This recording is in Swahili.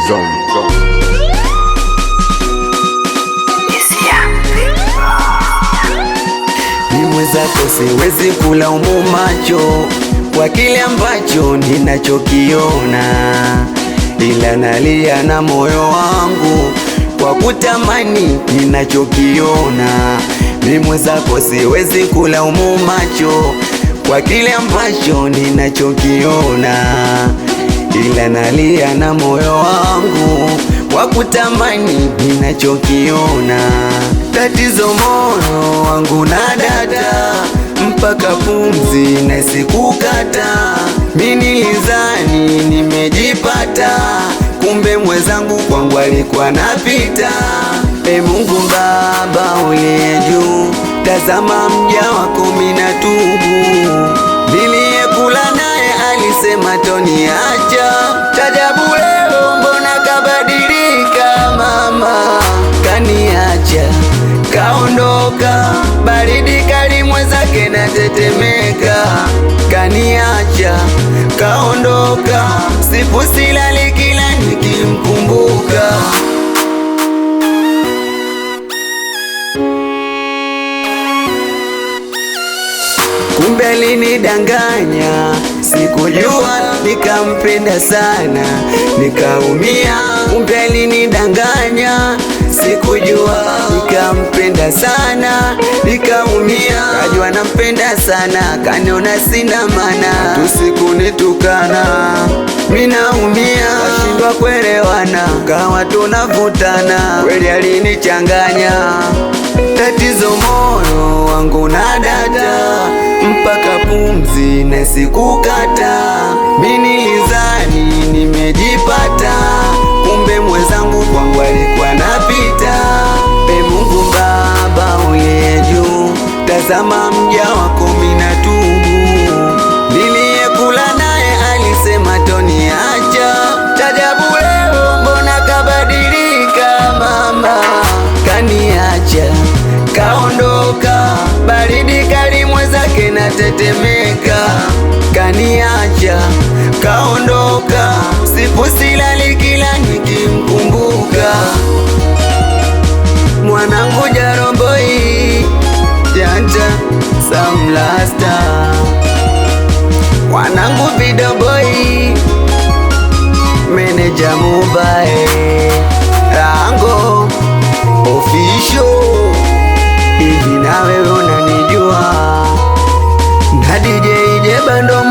Zone. Ni mwenzako siwezi kulaumu macho kwa kile ambacho ninachokiona, ila nalia na moyo wangu kwa kutamani ninachokiona. Ni mwenzako siwezi kulaumu macho kwa kile ambacho ninachokiona, ila nalia na moyo wangu kwa kutamani ninachokiona. Tatizo moyo wangu na data mpaka pumzi na sikukata. Mimi nilizani nimejipata, kumbe mwenzangu kwangu alikuwa napita. E Mungu Baba uliye juu, tazama mja wako mimi natubu. Niliyekula naye alisema toniacha, tajabu leo mbona kabadilika mama. Kaniacha kaondoka, baridi kali mwenzake natetemeka. Kaniacha kaondoka, siku silali kila nikimkumbuka. Kumbe alinidanganya, sikujua nikampenda sana nikaumia. Kumbe alinidanganya, sikujua nikampenda sana nikaumia. Kajua nampenda sana, kaniona sina maana, usiku nitukana mimi naumia. Washindwa kuelewana, kawa tunavutana, kweli alinichanganya. Tatizo moyo wangu na data mpaka pumzi na sikukata. Mimi nilizani nimejipata, kumbe mwenzangu kwangu alikuwa napita. E Mungu Baba uliye juu, tazama mja wako mimi natubu. Niliyekula naye alisema toniacha, tajabu leo mbona kabadilika mama. Kaniacha kaondoka, baridi kali mwenzake natetemeka. Kaniacha kaondoka, siku silali kila nikimkumbuka. Mwanangu Jaroboi Janja Samlasta, mwanangu Vidoboi meneja Mubae Rango official. Hivi na wewe unanijua? Na DJ Jeba ndo